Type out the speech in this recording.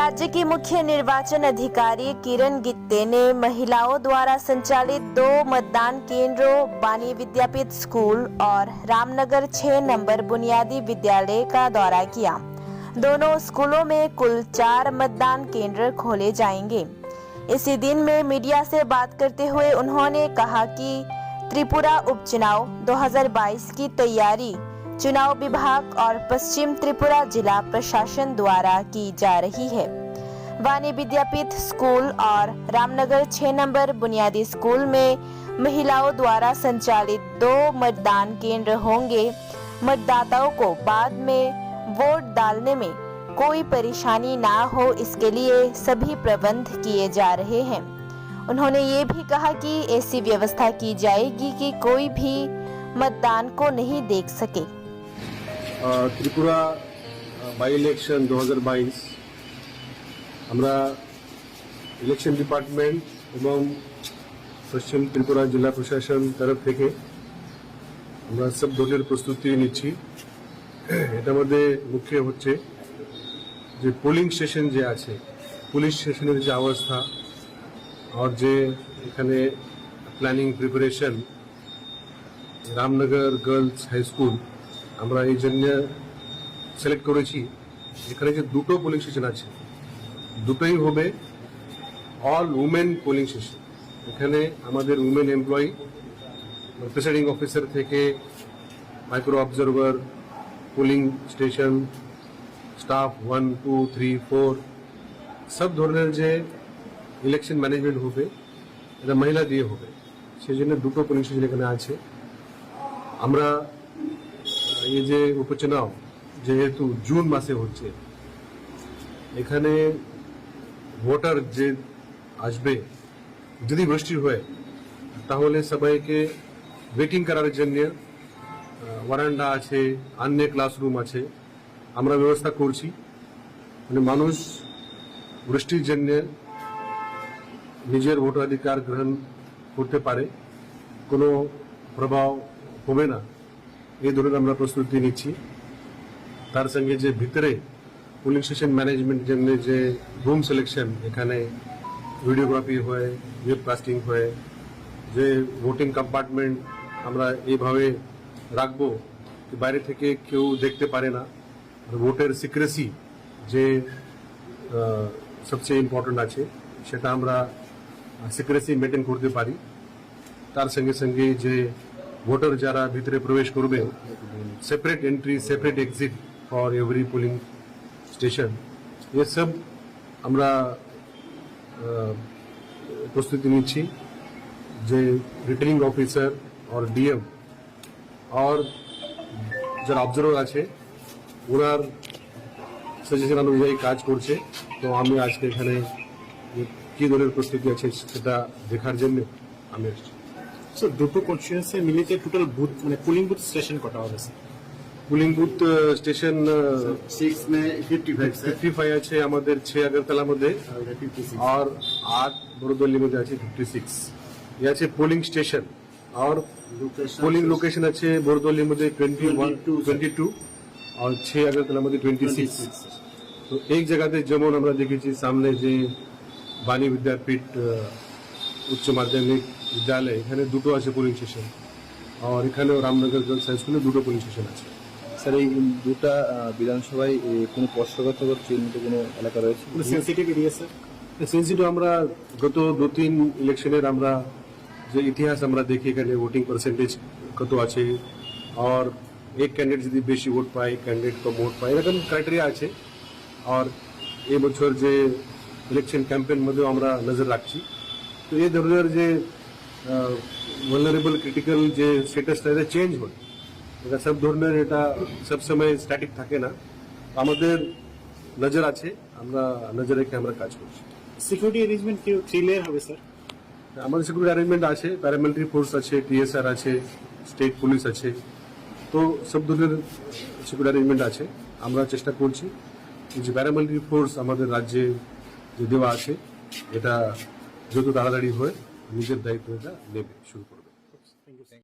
राज्य की मुख्य निर्वाचन अधिकारी किरण गित्ते ने महिलाओं द्वारा संचालित 2 मतदान केंद्रों बानी विद्यापीठ स्कूल और रामनगर 6 नंबर बुनियादी विद्यालय का दौरा किया। दोनों स्कूलों में कुल 4 मतदान केंद्र खोले जाएंगे। इसी दिन में मीडिया से बात करते हुए उन्होंने कहा कि त्रिपुरा उपचुनाव 2022 की तैयारी चुनाव विभाग और पश्चिम त्रिपुरा जिला प्रशासन द्वारा की जा रही है। वानी विद्यापीठ स्कूल और रामनगर 6 नंबर बुनियादी स्कूल में महिलाओं द्वारा संचालित 2 मतदान केंद्र होंगे। मतदाताओं को बाद में वोट डालने में कोई परेशानी ना हो, इसके लिए सभी प्रबंध किए जा रहे हैं। उन्होंने ये भी कहा कि ऐसी व्यवस्था की जाएगी कि कोई भी मतदान को नहीं देख सके। त्रिपुरा बाई इलेक्शन 2022 আমরা ইলেকশন ডিপার্টমেন্ট এবং পশ্চিম ত্রিপুরা জেলা প্রশাসন তরফ থেকে আমরা সব ধরনের প্রস্তুতি নিচ্ছি। এটার মধ্যে মুখ্য হচ্ছে যে পোলিং স্টেশন যে আছে, পুলিশ স্টেশনের যে অবস্থা আর যে এখানে planning preparation Ramnagar girls high school আমরা এই জন্য সিলেক্ট করেছি। এখানে যে 2টো পোলিং স্টেশন আছে, দুটোই হবে অল উমেন পোলিং স্টেশন। এখানে আমাদের উমেন এমপ্লয়ি প্রিসাইডিং অফিসার থেকে micro observer, polling station staff 1, 2, 3, 4 সব ধরনের যে ইলেকশন ম্যানেজমেন্ট হবে এটা মহিলা দিয়ে হবে। সেই জন্য 2টো পোলিং স্টেশন এখানে আছে। আমরা এই যে উপচুনাव যেহেতু জুন মাসে হচ্ছে, এখানে ভোটার যে আসবে যদি বৃষ্টি হয় তাহলে সবাইকে ওয়েটিং করার জন্য ওয়ারান্ডা আছে, অন্য ক্লাসরুম আছে, আমরা ব্যবস্থা করছি। মানে মানুষ বৃষ্টির জন্য নিজের ভোটাধিকার গ্রহণ করতে পারে, কোনো প্রভাব হবে না, এই ধরনের আমরা প্রস্তুতি নিচ্ছি। তার সঙ্গে যে ভিতরে পোলিং স্টেশন ম্যানেজমেন্ট জন্য যে রুম সিলেকশন, এখানে ভিডিওগ্রাফি হয়, ওয়েবকাস্টিং হয়, যে ভোটিং কম্পার্টমেন্ট আমরা এইভাবে রাখবো যে বাইরে থেকে কেউ দেখতে পারে না। ভোটের সিক্রেসি যে সবচেয়ে ইম্পর্টেন্ট আছে, সেটা আমরা সিক্রেসি মেনটেন করতে পারি। তার সঙ্গে সঙ্গে যে ভোটার যারা ভিতরে প্রবেশ করবে, separate entry separate exit for every polling station, ये सब আমরা প্রস্তুতি নিচ্ছি। যে রিটার্নিং অফিসার আর ডিএম আর যারা অবজারভার আছে ওনার সাজেশন অনুযায়ী কাজ করছে। তো আমি আজকে এখানে কি ধরনের প্রস্তুতি আছে সেটা দেখার জন্য আমি এসেছি। सर 2 कॉन्स्टिट्यूएंसी मिले के टोटल बूथ মানে পোলিং বুথ স্টেশন কটা হবে স্যার? পোলিং বুথ স্টেশন 6 में 55 আছে আমাদের 6 আগরতলা মধ্যে, আর 8 বড়দলি মধ্যে আছে 56। ये আছে পোলিং স্টেশন। আর পোলিং লোকেশন আছে বড়দলি মধ্যে 21, 22 আর 6 আগরতলা মধ্যে 26। তো এক জায়গাতে যেমন আমরা দেখেছি সামনে যে বানী বিদ্যাপীঠ উচ্চ মাধ্যমিক বিদ্যালয়, এখানে 2টো আছে পোলিং স্টেশন, আর এখানেও রামনগর গার্লস হাই স্কুলে 2টো পোলিং স্টেশন আছে। স্যার এই 2টা বিধানসভায় কোনো স্পর্শকাতর চিহ্নিত কোনো এলাকা রয়েছে? Sensitive area sir? সেন্সিটিভ আমরা গত 2-3 ইলেকশনের আমরা যে ইতিহাস আমরা দেখি, এখানে ভোটিং পার্সেন্টেজ কত আছে, আর এক ক্যান্ডিডেট যদি বেশি ভোট পায়, ক্যান্ডিডেট কম ভোট পায়, এরকম ক্রাইটেরিয়া আছে। আর এই বছর যে ইলেকশন ক্যাম্পেন মধ্যেও আমরা নজর রাখছি। তো এই ধরনের যে ভালনারেবল ক্রিটিক্যাল যে স্ট্যাটাসটা এটা চেঞ্জ হয়, এটা সব ধরনের এটা সবসময় স্ট্যাটিক থাকে না। আমাদের নজর আছে, আমরা নজর রেখে আমরা কাজ করছি। সিকিউরিটি অ্যারেঞ্জমেন্ট কি 3 লেয়ার হবে স্যার? আমাদের সিকিউরিটি অ্যারেঞ্জমেন্ট আছে, প্যারামিলিটারি ফোর্স আছে, টিএসআর আছে, স্টেট পুলিশ আছে। তো সব ধরনের সিকিউরিটি অ্যারেঞ্জমেন্ট আছে। আমরা চেষ্টা করছি যে প্যারামিলিটারি ফোর্স আমাদের রাজ্যে যে দেওয়া আছে এটা যত তাড়াতাড়ি হয় নিজের দায়িত্ব এটা নেবে শুরু করে।